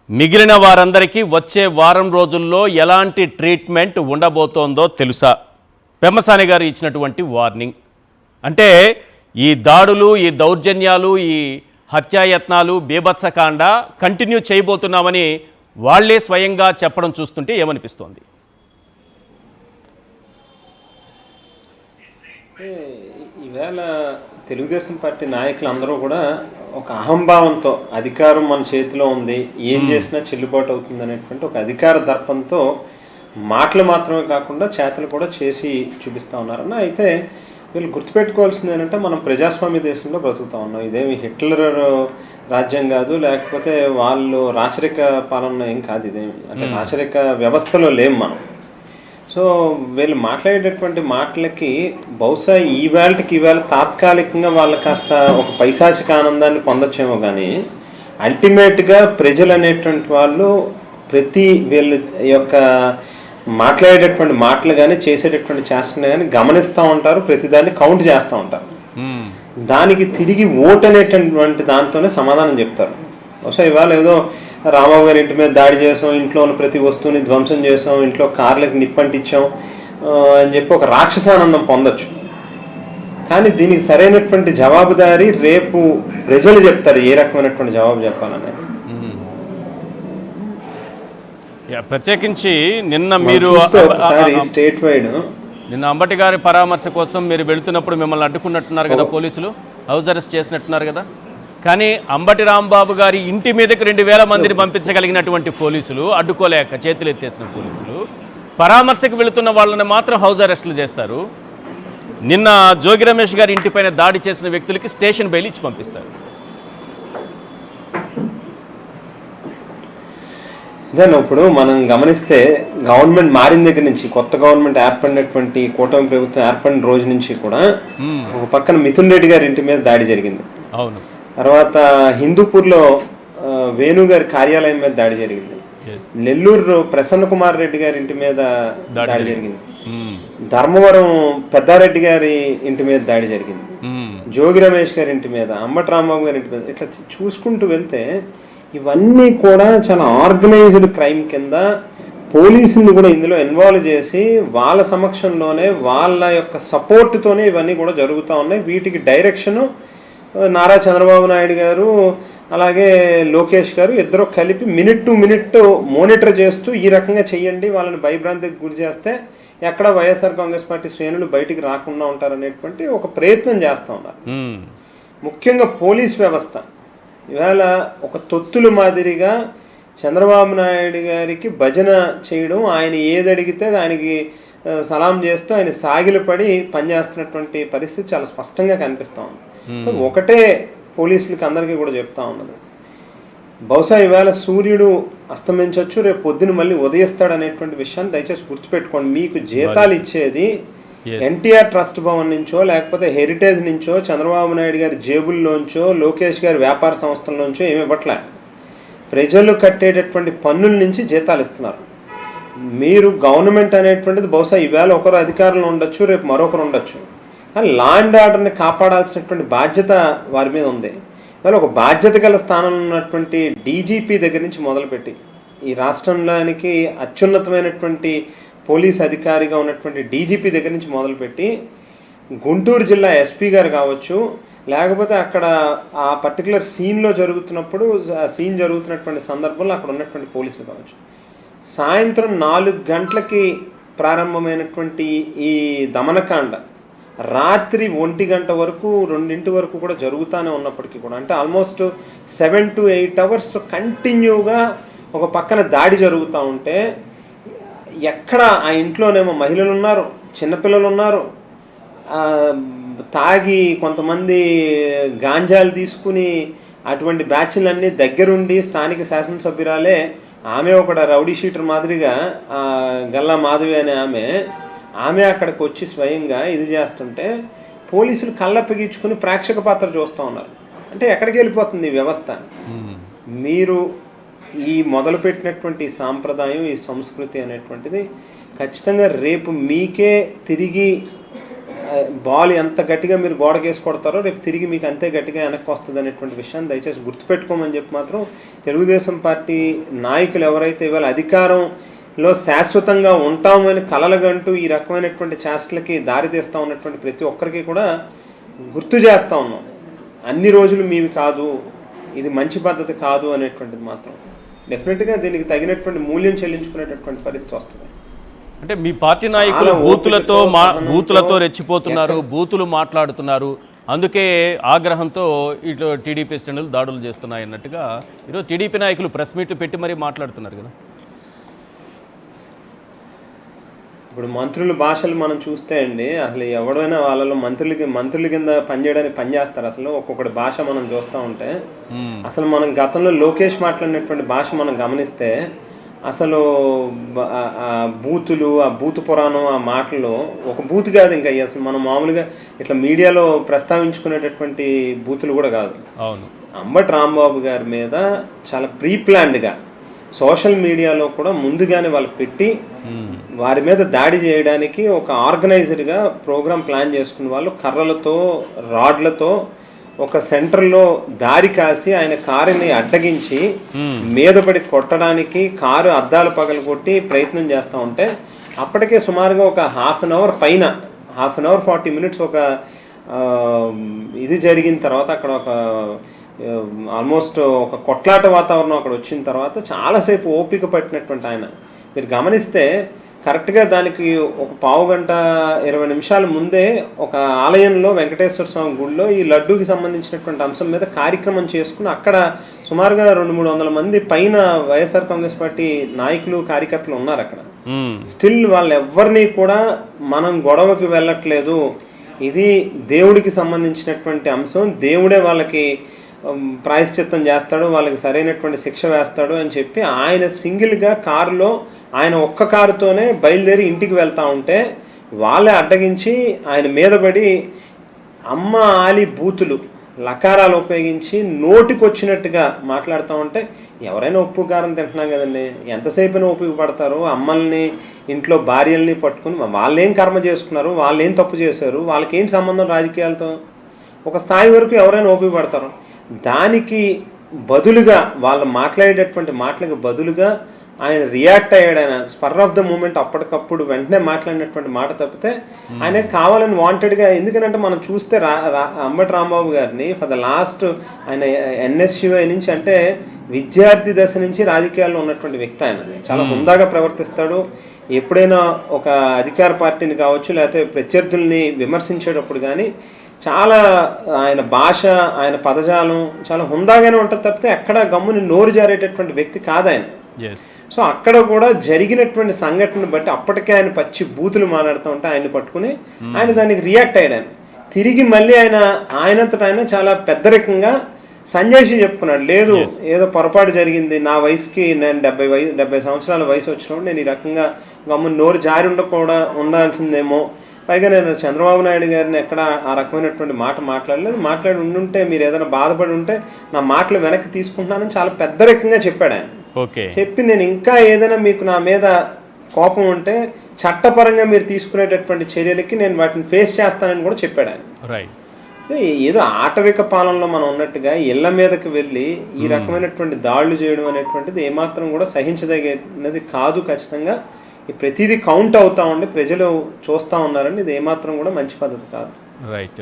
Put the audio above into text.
మిగిలిన వారందరికీ వచ్చే వారం రోజుల్లో ఎలాంటి ట్రీట్మెంట్ ఉండబోతోందో తెలుసా? పెమ్మసాని గారు ఇచ్చినటువంటి వార్నింగ్ అంటే ఈ దాడులు, ఈ దౌర్జన్యాలు, ఈ హత్యాయత్నాలు, బీభత్సకాండ కంటిన్యూ చేయబోతున్నామని వాళ్లే స్వయంగా చెప్పడం చూస్తుంటే ఏమనిపిస్తోంది? ఈవేళ తెలుగుదేశం పార్టీ నాయకులు అందరూ కూడా ఒక అహంభావంతో అధికారం మన చేతిలో ఉంది, ఏం చేసినా చెల్లుబాటు అవుతుంది అనేటువంటి ఒక అధికార దర్పంతో మాటలు మాత్రమే కాకుండా చేతలు కూడా చేసి చూపిస్తూ ఉన్నారన్న. అయితే వీళ్ళు గుర్తుపెట్టుకోవాల్సింది ఏంటంటే మనం ప్రజాస్వామ్య దేశంలో బ్రతుకుతా ఉన్నాం. ఇదేమి హిట్లర్ రాజ్యం కాదు, లేకపోతే వాళ్ళు రాచరిక పాలన ఏం కాదు. ఇదేమి అంటే రాచరిక వ్యవస్థలో లేం మనం. సో వీళ్ళు మాట్లాడేటటువంటి మాటలకి బహుశా ఈవేళ తాత్కాలికంగా వాళ్ళు కాస్త ఒక పైశాచిక ఆనందాన్ని పొందొచ్చేమో, కానీ అల్టిమేట్గా ప్రజలు అనేటువంటి వాళ్ళు ప్రతి వీళ్ళ యొక్క మాట్లాడేటటువంటి మాటలు కానీ చేసేటటువంటి చేష్టలు కానీ గమనిస్తూ ఉంటారు, ప్రతిదాన్ని కౌంట్ చేస్తూ ఉంటారు. దానికి తిరిగి ఓటు అనేటటువంటి దాంతోనే సమాధానం చెప్తారు. బహుశా ఇవాళ ఏదో రామారావు గారి ఇంటి మీద దాడి చేసాం, ఇంట్లో ఉన్న ప్రతి వస్తువుని ధ్వంసం చేసాం, ఇంట్లో కార్లకు నిప్పంటిచ్చాం అని చెప్పి ఒక రాక్షసానందం పొందొచ్చు. కానీ దీనికి సరైనటువంటి జవాబుదారీ రేపు ప్రజలు చెప్తారు ఏ రకమైనటువంటి జవాబు చెప్పాలనేది. ప్రత్యేకించి నిన్న మీరు స్టేట్ వైడ్ నిన్న అంబటి గారి పరామర్శ కోసం మీరు వెళుతున్నప్పుడు మిమ్మల్ని అడ్డుకున్నట్టున్నారు కదా పోలీసులు, హౌస్ అరెస్ట్ చేసినట్టున్నారు కదా. కానీ అంబటి రాంబాబు గారి ఇంటి మీదకి 2000 మందిని పంపించగలిగినటువంటి పోలీసులు అడ్డుకోలేక చేతులు ఎత్తేసిన పోలీసులు పరామర్శకు వెళుతున్న వాళ్ళని మాత్రం హౌస్ అరెస్టులు చేస్తారు. నిన్న జోగి రమేష్ గారి ఇంటిపైన దాడి చేసిన వ్యక్తులకి స్టేషన్ బెయిల్ ఇచ్చి పంపిస్తారు. దాన్ని ఇప్పుడు మనం గమనిస్తే గవర్నమెంట్ మారిన దగ్గర నుంచి, కొత్త గవర్నమెంట్ ఏర్పడినటువంటి కూటమి ప్రభుత్వం ఏర్పడిన రోజు నుంచి కూడా ఒక పక్కన మిథున్ రెడ్డి గారి ఇంటి మీద దాడి జరిగింది. అవును. తర్వాత హిందూపూర్లో వేణు గారి కార్యాలయం మీద దాడి జరిగింది. నెల్లూరు ప్రసన్న కుమార్ రెడ్డి గారి ఇంటి మీద దాడి జరిగింది. ధర్మవరం పెద్దారెడ్డి గారి ఇంటి మీద దాడి జరిగింది. జోగి రమేష్ గారి ఇంటి మీద, అంబటి రాంబాబు గారి ఇంటి మీద, ఇట్లా చూసుకుంటూ వెళ్తే ఇవన్నీ కూడా చాలా ఆర్గనైజ్డ్ క్రైమ్ కింద పోలీసుల్ని కూడా ఇందులో ఇన్వాల్వ్ చేసి వాళ్ళ సమక్షంలోనే వాళ్ళ యొక్క సపోర్ట్తోనే ఇవన్నీ కూడా జరుగుతూ ఉన్నాయి. వీటికి డైరెక్షను నారా చంద్రబాబు నాయుడు గారు అలాగే లోకేష్ గారు ఇద్దరు కలిపి మినిట్ టు మినిట్ మానిటర్ చేస్తూ ఈ రకంగా చెయ్యండి, వాళ్ళని భయభ్రాంతికి గురి చేస్తే ఎక్కడ వైఎస్ఆర్ కాంగ్రెస్ పార్టీ శ్రేణులు బయటికి రాకుండా ఉంటారనేటువంటి ఒక ప్రయత్నం చేస్తూ ఉన్నారు. ముఖ్యంగా పోలీస్ వ్యవస్థ ఇవాళ ఒక తొత్తుల మాదిరిగా చంద్రబాబు నాయుడు గారికి భజన చేయడం, ఆయన ఏది అడిగితే ఆయనకి సలాం చేస్తూ ఆయన సాగిలపడి పనిచేస్తున్నటువంటి పరిస్థితి చాలా స్పష్టంగా కనిపిస్తూ ఉంది. ఒకటే పోలీసులకి అందరికీ కూడా చెప్తా ఉన్నది, బహుశా ఇవాళ సూర్యుడు అస్తమించవచ్చు, రేపు పొద్దున మళ్ళీ ఉదయిస్తాడు అనేటువంటి విషయాన్ని దయచేసి గుర్తుపెట్టుకోండి. మీకు జీతాలు ఇచ్చేది ఎన్టీఆర్ ట్రస్ట్ భవన్ నుంచో, లేకపోతే హెరిటేజ్ నుంచో, చంద్రబాబు నాయుడు గారి జేబుల్లోంచో, లోకేష్ గారి వ్యాపార సంస్థల నుంచో ఏమి ఇవ్వట్లే, ప్రజలు కట్టేటటువంటి పన్నుల నుంచి జీతాలు ఇస్తున్నారు. మీరు గవర్నమెంట్ అనేటువంటిది బహుశా ఈవేళ ఒకరు అధికారంలో ఉండొచ్చు, రేపు మరొకరు ఉండొచ్చు, కానీ లా అండ్ ఆర్డర్ని కాపాడాల్సినటువంటి బాధ్యత వారి మీద ఉంది. ఇవాళ ఒక బాధ్యత గల స్థానంలో ఉన్నటువంటి డీజీపీ దగ్గర నుంచి మొదలుపెట్టి ఈ రాష్ట్రంలోనికి అత్యున్నతమైనటువంటి పోలీస్ అధికారిగా ఉన్నటువంటి డీజీపీ దగ్గర నుంచి మొదలుపెట్టి గుంటూరు జిల్లా ఎస్పీ గారు కావచ్చు, లేకపోతే అక్కడ ఆ పర్టికులర్ సీన్లో జరుగుతున్నప్పుడు సీన్ జరుగుతున్నటువంటి సందర్భంలో అక్కడ ఉన్నటువంటి పోలీసులు కావచ్చు, సాయంత్రం 4 గంటలకి ప్రారంభమైనటువంటి ఈ దమనకాండ రాత్రి 1 గంట వరకు 2 వరకు కూడా జరుగుతూనే ఉన్నప్పటికీ కూడా, అంటే ఆల్మోస్ట్ 7 to 8 hours కంటిన్యూగా ఒక పక్కన దాడి జరుగుతూ ఉంటే ఎక్కడ ఆ ఇంట్లోనేమో మహిళలు ఉన్నారు, చిన్నపిల్లలు ఉన్నారు, తాగి కొంతమంది గాంజాలు తీసుకుని అటువంటి బ్యాచ్లన్నీ దగ్గరుండి స్థానిక శాసనసభ్యురాలే ఆమె ఒక రౌడీ షీటర్ మాదిరిగా గల్లా మాధవి అనే ఆమె అక్కడికి వచ్చి స్వయంగా ఇది చేస్తుంటే పోలీసులు కళ్ళప్పగించుకుని ప్రేక్షక పాత్ర చూస్తూ ఉన్నారు. అంటే ఎక్కడికి వెళ్ళిపోతుంది ఈ వ్యవస్థ? మీరు ఈ మొదలుపెట్టినటువంటి సాంప్రదాయం, ఈ సంస్కృతి అనేటువంటిది ఖచ్చితంగా రేపు మీకే తిరిగి బాల్ ఎంత గట్టిగా మీరు గోడకేసి కొడతారో రేపు తిరిగి మీకు అంతే గట్టిగా వెనక్కి వస్తుంది అనేటువంటి విషయాన్ని దయచేసి గుర్తుపెట్టుకోమని చెప్పి మాత్రం తెలుగుదేశం పార్టీ నాయకులు ఎవరైతే ఇవాళ అధికారంలో శాశ్వతంగా ఉంటామని కలలుగంటూ ఈ రకమైనటువంటి చేష్టలకి దారి తీస్తూ ఉన్నటువంటి ప్రతి ఒక్కరికి కూడా గుర్తు చేస్తూ ఉన్నాం. అన్ని రోజులు మీవి కాదు, ఇది మంచి పద్ధతి కాదు అనేటువంటిది మాత్రం డెఫినెట్గా దీనికి తగినటువంటి మూల్యం చెల్లించుకునేటటువంటి పరిస్థితి వస్తుంది. అంటే మీ పార్టీ నాయకులు బూతులతో రెచ్చిపోతున్నారు, బూతులు మాట్లాడుతున్నారు, అందుకే ఆగ్రహంతో ఇటు టీడీపీ శ్రేణులు దాడులు చేస్తున్నాయి అన్నట్టుగా ఈరోజు టీడీపీ నాయకులు ప్రెస్ మీట్లు పెట్టి మరీ మాట్లాడుతున్నారు కదా. ఇప్పుడు మంత్రుల భాషలు మనం చూస్తే అండి, అసలు ఎవడైనా వాళ్ళలో మంత్రుల కింద పనిచేస్తారు. అసలు ఒక్కొక్కటి భాష మనం చూస్తూ ఉంటే అసలు మనం గతంలో లోకేష్ మాట్లాడినటువంటి భాష మనం గమనిస్తే అసలు బూతులు, ఆ బూతు పురాణం, ఆ మాటలు ఒక బూతు కాదు, ఇంకా అసలు మనం మామూలుగా ఇట్లా మీడియాలో ప్రస్తావించుకునేటటువంటి బూతులు కూడా కాదు. అవును, అంబటి రాంబాబు గారి మీద చాలా ప్రీ ప్లాన్డ్గా సోషల్ మీడియాలో కూడా ముందుగానే వాళ్ళు పెట్టి వారి మీద దాడి చేయడానికి ఒక ఆర్గనైజ్డ్గా ప్రోగ్రామ్ ప్లాన్ చేసుకున్న వాళ్ళు కర్రలతో రాడ్లతో ఒక సెంటర్లో దారి కాసి ఆయన కారుని అడ్డగించి మీద పడి కొట్టడానికి కారు అద్దాలు పగలగొట్టి ప్రయత్నం చేస్తూ ఉంటే అప్పటికే సుమారుగా ఒక హాఫ్ అన్ అవర్ 40 minutes ఒక ఇది జరిగిన తర్వాత అక్కడ ఒక ఆల్మోస్ట్ ఒక కొట్లాట వాతావరణం అక్కడ వచ్చిన తర్వాత చాలాసేపు ఓపిక పట్టినటువంటి ఆయన మీరు గమనిస్తే కరెక్ట్గా దానికి ఒక 15-20 నిమిషాల ముందే ఒక ఆలయంలో వెంకటేశ్వర స్వామి గుడిలో ఈ లడ్డూకి సంబంధించినటువంటి అంశం మీద కార్యక్రమం చేసుకుని అక్కడ సుమారుగా 200-300 మంది పైన వైఎస్ఆర్ కాంగ్రెస్ పార్టీ నాయకులు కార్యకర్తలు ఉన్నారు అక్కడ. స్టిల్ వాళ్ళు ఎవరిని కూడా మనం గొడవకి వెళ్ళట్లేదు, ఇది దేవుడికి సంబంధించినటువంటి అంశం, దేవుడే వాళ్ళకి ప్రాయశ్చిత్తం చేస్తాడు, వాళ్ళకి సరైనటువంటి శిక్ష వేస్తాడు అని చెప్పి ఆయన సింగిల్గా కారులో ఆయన ఒక్క కారుతోనే బయలుదేరి ఇంటికి వెళ్తూ ఉంటే వాళ్ళే అడ్డగించి ఆయన మీద పడి అమ్మ ఆలి బూతులు లకారాలు ఉపయోగించి నోటికి వచ్చినట్టుగా మాట్లాడుతూ ఉంటే ఎవరైనా ఉప్పు కారం తింటున్నాం కదండి, ఎంతసేపైనా ఉపయోగపడతారు. అమ్మల్ని ఇంట్లో భార్యల్ని పట్టుకుని వాళ్ళేం కర్మ చేసుకున్నారు, వాళ్ళేం తప్పు చేశారు, వాళ్ళకేం సంబంధం రాజకీయాలతో, ఒక స్థాయి వరకు ఎవరైనా ఉపయోగపడతారు. దానికి బదులుగా వాళ్ళు మాట్లాడేటటువంటి మాటలకు బదులుగా ఆయన రియాక్ట్ అయ్యాడు. ఆయన స్పర్ ఆఫ్ ద మూమెంట్ అప్పటికప్పుడు వెంటనే మాట్లాడినటువంటి మాట తప్పితే ఆయన కావాలని వాంటెడ్గా, ఎందుకంటే మనం చూస్తే అంబటి రాంబాబు గారిని ఫర్ ద లాస్ట్ ఆయన NSUI నుంచి అంటే విద్యార్థి దశ నుంచి రాజకీయాల్లో ఉన్నటువంటి వ్యక్తి. ఆయన చాలా హుందాగా ప్రవర్తిస్తాడు. ఎప్పుడైనా ఒక అధికార పార్టీని కావచ్చు లేకపోతే ప్రత్యర్థుల్ని విమర్శించేటప్పుడు కానీ చాలా ఆయన భాష, ఆయన పదజాలం చాలా హుందాగానే ఉంటుంది తప్పితే ఎక్కడ గమ్ముని నోరు జారేటటువంటి వ్యక్తి కాదు ఆయన. సో అక్కడ కూడా జరిగినటువంటి సంఘటనను బట్టి అప్పటికే ఆయన పచ్చి బూతులు మాట్లాడుతూ ఉంటే ఆయన్ని పట్టుకుని ఆయన దానికి రియాక్ట్ అయ్యాడు. తిరిగి మళ్ళీ ఆయనంతటా ఆయన చాలా పెద్దరికంగా సంజయ్షి చెప్పుకున్నాడు, లేదు ఏదో పొరపాటు జరిగింది, నా వయసుకి నేను 70 సంవత్సరాల వయసు వచ్చినప్పుడు నేను ఈ రకంగా గమ్ముని నోరు జారి ఉండాల్సిందేమో, పైగా నేను చంద్రబాబు నాయుడు గారిని ఎక్కడ ఆ రకమైనటువంటి మాట మాట్లాడలేదు, మాట్లాడి ఉండుంటే మీరు ఏదైనా బాధపడి ఉంటే నా మాటలు వెనక్కి తీసుకుంటున్నానని చాలా పెద్దరికంగా చెప్పాడు ఆయన. చెప్పి నేను ఇంకా ఏదైనా మీకు నా మీద కోపం ఉంటే చట్టపరంగా మీరు తీసుకునేటటువంటి చర్యలకి నేను వాటిని ఫేస్ చేస్తానని కూడా చెప్పాడు ఆయన. ఏదో ఆటవిక పాలనలో మనం ఉన్నట్టుగా ఇళ్ల మీదకి వెళ్ళి ఈ రకమైనటువంటి దాడులు చేయడం అనేటువంటిది ఏమాత్రం కూడా సహించదగినది కాదు. ఖచ్చితంగా ప్రతిదీ కౌంట్ అవుతా ఉండి ప్రజలు చూస్తూ ఉన్నారండి, ఇది ఏమాత్రం కూడా మంచి పద్ధతి కాదు. రైట్.